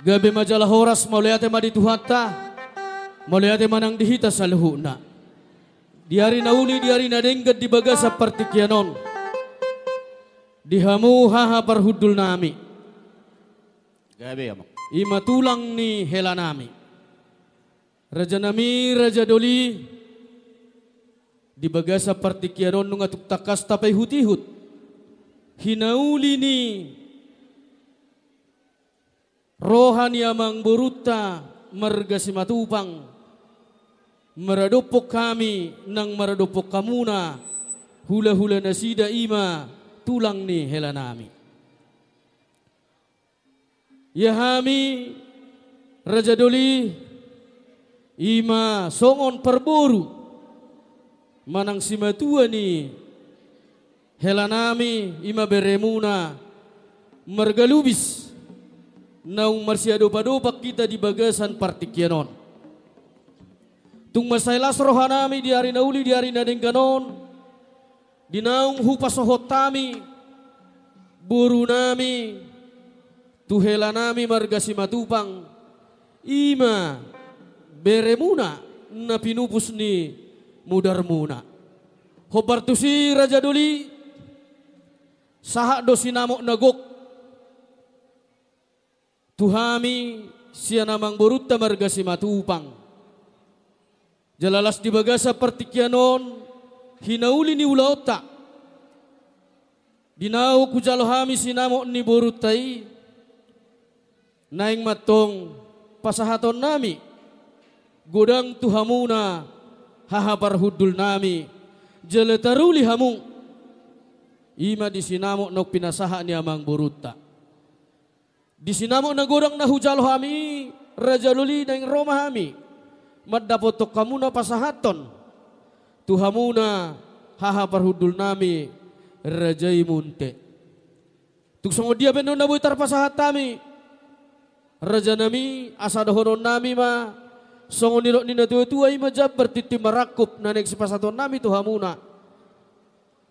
Gabi majalah horas mauliate madituhata, mauliate manang dihita sa luhuna. Di hari nauli, di hari nadenggat di baga seperti kianon. Dihamu haha parhudul nami. Gabi ya, Ima tulang ni hela nami. Raja nami, Raja Doli, di baga seperti kianon nung atuk takas tapay hutihut. Hinauli ni rohani amang buruta marga si matupang maradopok kami nang maradopok kamuna hula-hula nasida ima tulang ni hela nami. Ya hami Raja Doli ima songon perboru manang si matua ni hela nami ima beremuna margalubis naung marsiadopa-dopak kita di bagasan partikianon. Tung masailas rohanami di hari nauli di hari nadengganon. Di naung hupasohotami buru nami tuhela nami margasi matupang ima beremuna na pinupus ni mudarmuna. Hobartusi Raja Doli sahak do sinamok nagok tuhami siya namang buruta marga si matupang. Jalalas di baga seperti kianon hinauli ni ulaota. Dinau ku jalohami sinamo ni burutai. Naing matong pasahaton nami. Godang tuhamuna hahabar hudul nami. Jaletaruli hamung. Ima di sinamo nok pinasaha ni amang buruta. Di sinamo nagodang nahujalo hami Raja Doli na Roma hami maddapotok kamuna pasahaton tuhamuna haha parhudul nami Rajai Munte tuksongo dia benon na buitar pasahat kami Raja nami asadahonon nami ma songo nilok nina tua-tua ima jabar titi marakup nanek si pasahaton nami tuhamuna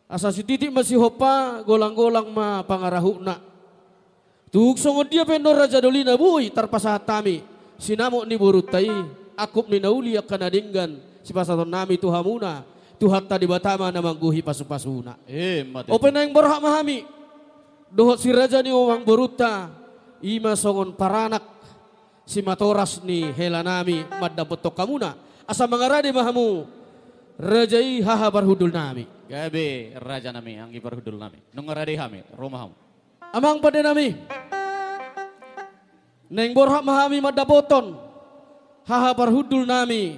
asa si titik masih hopa golang-golang ma pangarahuna. Tuksong dia pendor Raja Doli na buhi tarpasahat kami sinamo ni burutai akup ni nauli akan adinggan si pasaton nami tuhamuna tuhat tadi batama na mangguhi pasu-pasuna. Open na yung borhak mahami dohot si Raja ni umang buruta ima songon paranak si matoras ni hela nami madda betok kamuna asa mangarade mahamu Rajai haha barhudul nami. Gabi Raja nami ang ibarhudul nami nungarade hami romahamu. Amang pada nami neng borhak mahami madapoton haha parhudul nami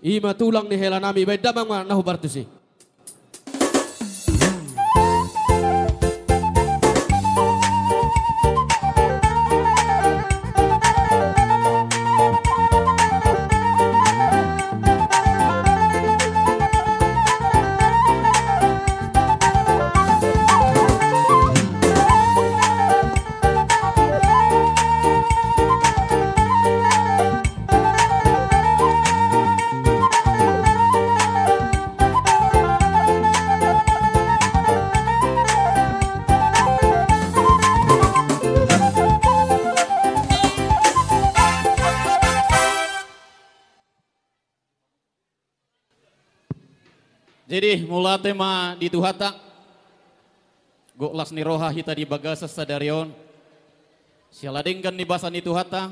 ima tulang ni hela nami baik damang nahu bartusi. Jadi mula tema di tuhata goklas ni roha hita di bagasa sadarion sialadengkan ni basan di tuhata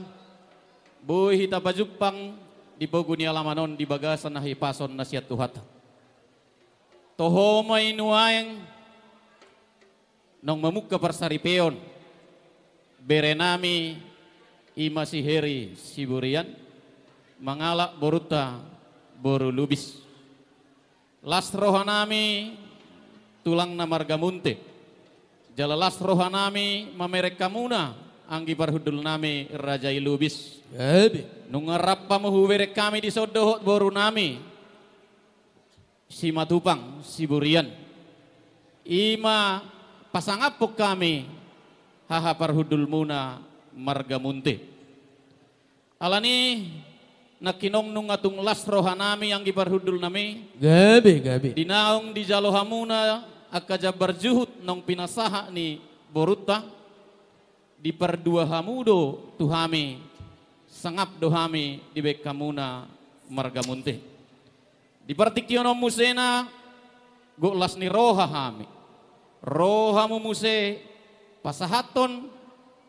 boy hita bajupang di boguni alamanon di bagasa nahi pason nasihat tuhata toho may nuayang nong mamuka parsaripeon berenami ima si heri siburian mangalak boruta boru lubis las rohanami tulang na marga munte. Jala las rohanami mamerek kamuna anggi parhudul nami Raja Ilubis. Nungarap pamuhuwerek kami di sodohot boru nami. Si matupang, si burian. Ima pasangapok kami haha parhudul muna marga munte. Alani nakinong nung atung las rohanami yang giparhudul nami gabi dinaong di jalohamuna akaja berjuhut nong pinasaha ni boruta di perdua hamudo tuhami sangap dohami di bekamuna marga munte. Di partikyonom musena guklas ni roha hami. Roha mu muse pasahaton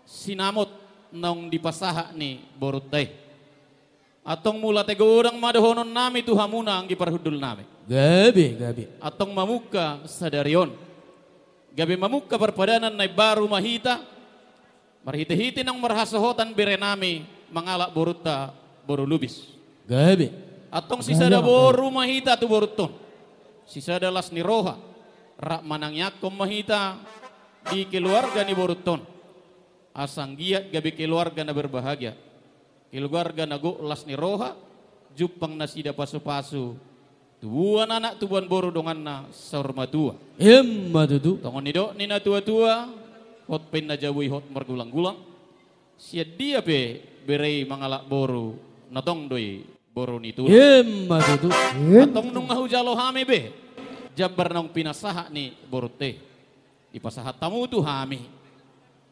sinamot nong di pasaha ni borutay. Atong mula tegurang madohonon nami tuhamuna ang giparhudul nami. Gabi. Atong mamuka sadarion. Gabi mamuka perpadanan na baru mahita. Marhiti-hiti ng marhasohotan bere nami mangalak boruta boru lubis. Gabi. Atong sisada boru mahita tu boruton. Sisada las ni roha. Rak manangyakom mahita di keluarga ni boruton. Asang giat gabi keluarga na berbahagia. Keluarga na las ni roha. Jupang nasida pasu-pasu. Tuan anak tuan boru dongan na saurma tua. Matutu. Tongon nido ni na tua-tua. Hot pen na jawui hot margulang-gulang. Siya dia pe berei mangalak boru. Natong doi boru ni tulang. Matutu. Atong nung ngahujalo hami be. Jabar nang pinasaha ni borute. Ipasahat tamu tu hami.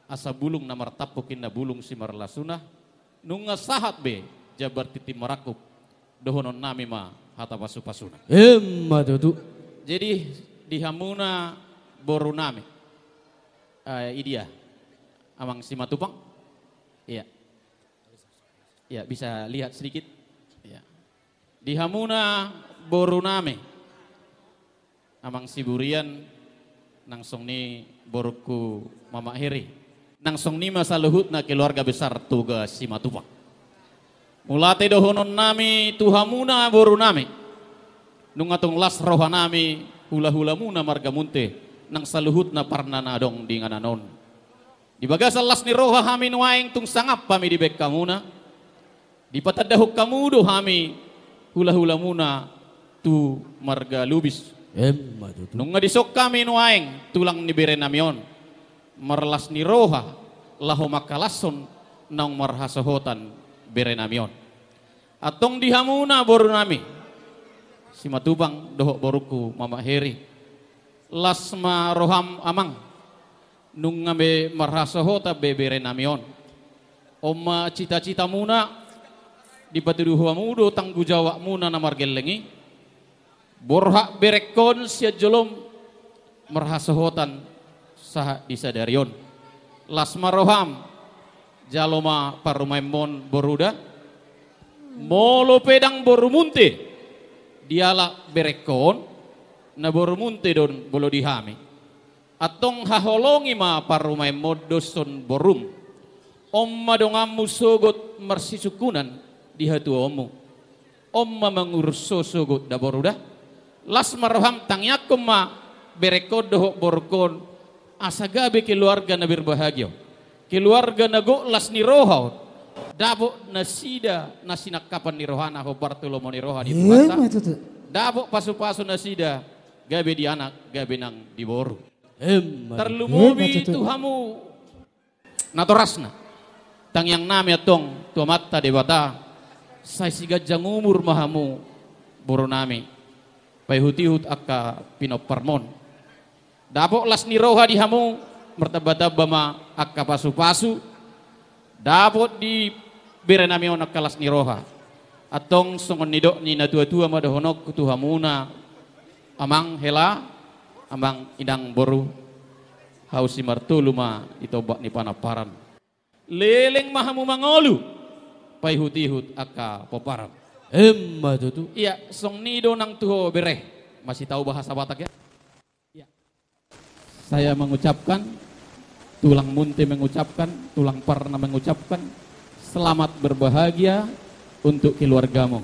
Asa bulung na martapukin na bulung si marlasuna. Nung ngasahat be. Jabar titi marakup. Dohonon nami ma hata pasu-pasuna. Matutu. Jadi di hamuna boru nami. Idia. Amang si matupang. Iya. Ya bisa lihat sedikit. Ya. Di hamuna boru nami. Amang siburian nangsong ni boruku mama heri nangsong ni masa luhut na keluarga besar tuga si matupang mulate dohonon nami tuhamuna boru nami nung atong las roha nami hula-hula muna marga munte nang saluhut na parnana dong di ngananon di bagasal las ni roha hami nuaing tung sangap pami di bek kamuna di patadahuk kamudo hami hula-hula muna tu marga lubis. Nung ngadisok kami nuaing tulang ni bere namion marlas ni roha laho makalason nang marhasohotan bere namion atong dihamuna boru nami si matubang dohok boruku mama heri lasma roham amang nung ngabe marhasohota bere namion oma cita-cita muna di patuduh mudo tanggu jawab muna na margelengi borhak berekon sia jolom merhasohotan sah disadarion lasma roham jaloma parumaimon boruda molo pedang borumunte diala berekon na borumunte don bolo dihami atong haholongi ma parumaimon doson borum omma dongamu sogot marsisukunan dihatu omu omma mangurso sogot da boruda las marham tangyakum ma berekod dohok borkon asagabe keluarga na berbahagia keluarga na go las ni roha dabo nasida nasinakapan ni rohana ho Bartolomo ni roha di puasa dabo pasu-pasu nasida gabe di anak gabe nang di boru terlumubi tuhamu natorasna tang yang nami atong tuamata debata say sigajang umur mahamu boru nami payhutihut akka pinoparmon. Dapok las ni roha di hamu mertaba-taba ma akka pasu-pasu. Dapot di berenamion akka las ni roha. Atong songon nidok ni natua-tua madahonok kutuhamuna amang hela amang idang boru hausi martulu ma itobak ni panaparan. Leleng mahamu mangolu payhutihut akka poparan. Matutu. Iya, song nido nang tuho bereh. Masih tahu bahasa Batak ya? Iya. Saya mengucapkan, tulang munte mengucapkan, tulang parna mengucapkan, selamat berbahagia untuk keluargamu.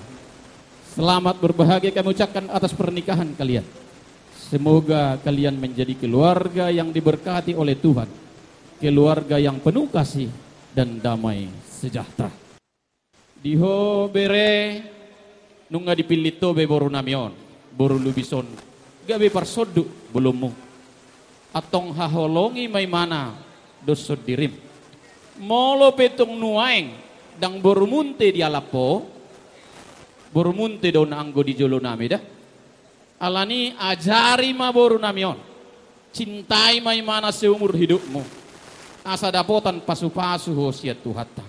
Selamat berbahagia kami ucapkan atas pernikahan kalian. Semoga kalian menjadi keluarga yang diberkati oleh Tuhan. Keluarga yang penuh kasih dan damai sejahtera. Diho bere nunga dipilito be boru namion boru lubison gabe parsodu belummu atong haholongi may mana dosod dirim molo petong nuaeng dang boru munte di alapo boru munte daw na anggo di jolo nami dah alani ajari ma boru namion cintai may mana seumur hidupmu asa dapotan pasu-pasu hosiat tuhata.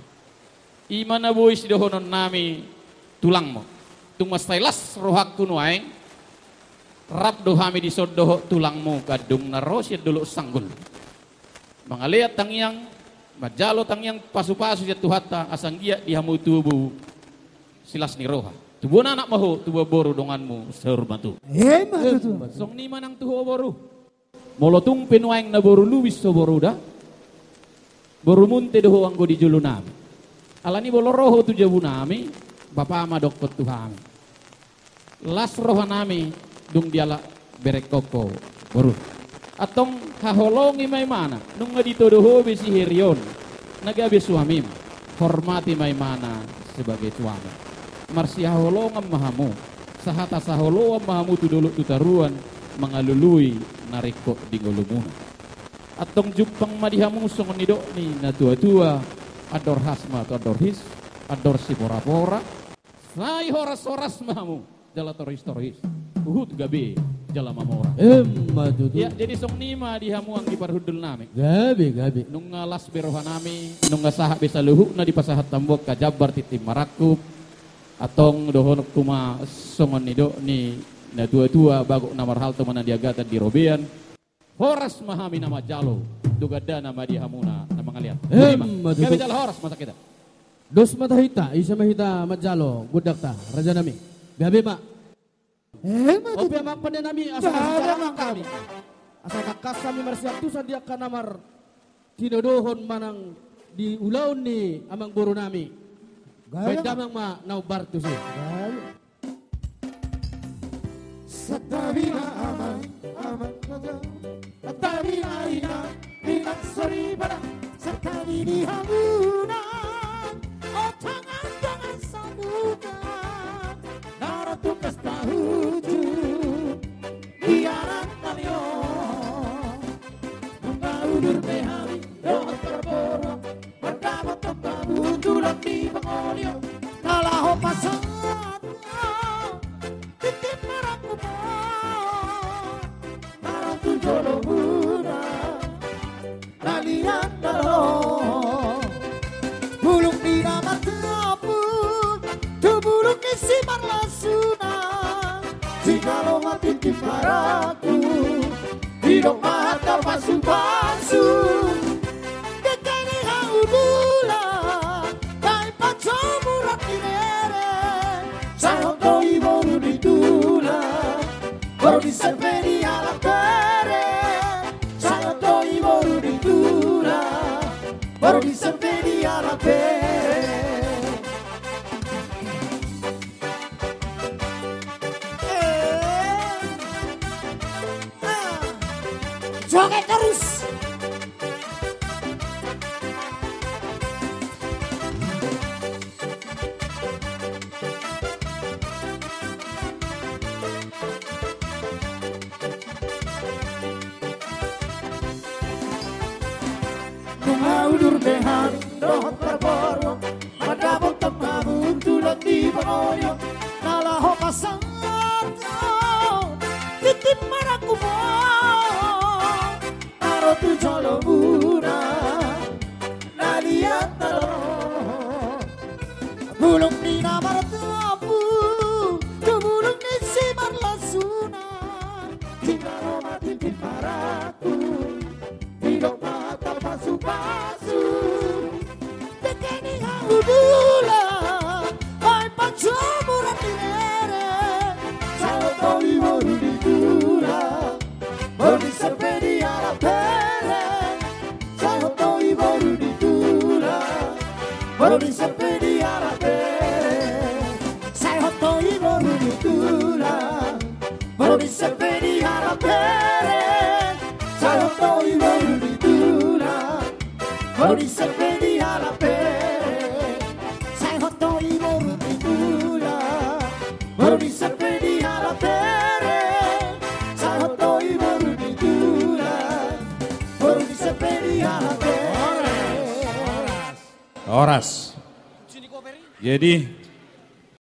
Imana boy si dohonon nami tulang mo. Tumastailas rohak kunuaeng. Rap dohami di sodoho tulangmu kadung narosiat dulu sanggul. Mangaliat tangyang majalo tangyang pasu-pasu siat tuhata asang dia dihamu tubuh silas ni roha. Tubuh anak mahu tubuh boru donganmu sehormatu. Song ni manang tuho boru. Molotung penuaeng na boru luwis so boru dah. Boru munte doho anggo di julu nami. Alani bolo roho tu jabu nami. Bapa ama dokter tuhami. Las roha nami dung diala berek koko boru. Atong haholongi may mana. Nung nga dito doho besi herion. Nagabi suamim. Hormati may mana sebagai suami. Marsia holongan mahamu. Sahata saholoan mahamu tu dulu tutaruan. Mangalului nariko di golumuna. Atong jupang madihamu songon nido ni na tua-tua. Ador hasma atau ador his. Ador si pora-pora. Sai horas-horas mahamu. Jala toris-toris. Uhud gabe jala mamora. Ya jadi song nima dihamu ang diparhudul nami. Gabi. Nung las beroha nami. Nung saha bisa luhuk na di pasahat tambok kajabar titim marakup. Atong dohon kuma songon nido ni na tua-tua bagok namar halto mana diagatan di robean. Horas mahami nama jalo. Dugada nama dihamuna nama ngaliat. Gabi jala horas masa kita. Dos matahita, isa mahita majalo, budak ta, raja nami. Gabi mak. Opi amak pada nami asal kami. Asal kakas kami marsiap tu sandia kanamar tinodohon manang di ulaun ni amang buru nami. Baik damang ma nau bartu sih. Satabina aman kaja. Satabina ina bilang sorry pada sekali di hamuna. Tangan sanuka naratu kastahuju biaran talio mengaludur behari doa terboro berdapat tembabu tulak di pengolio nalaho pasatnya titip meraku naratu jolo muda nalian dalo bulung di nama terapun tebulung isi marlasuna jikalau mati kiparaku hidup mata pasu-pasu dekani haudula kai pacamurat dinere sahoto iboru ditula baru disepedi ala pere sahoto iboru ditula baru disepedi ala pere. Joget terus. Mengaulur behar dohot terboro madabot temabun tulak di pengoyo nalaho pasangan titip maraku mo narotu jolo muna naliat talo bulung di namar tapu kebulung di simar lasuna jikalau mati kiparaku hidup mata pasu-pasu dekani haudula ay pacamurat dinere sahoto iboru ditula baru disepedi ala pere sahoto iboru ditula baru disepedi ala pere sahoto iboru ditula baru disepedi ala pere sahoto iboru ditula baru disepedi ala pere sahoto iboru ditula baru disepedi ala pere sahoto iboru ditula baru disepedi ala pere. Horas. Jadi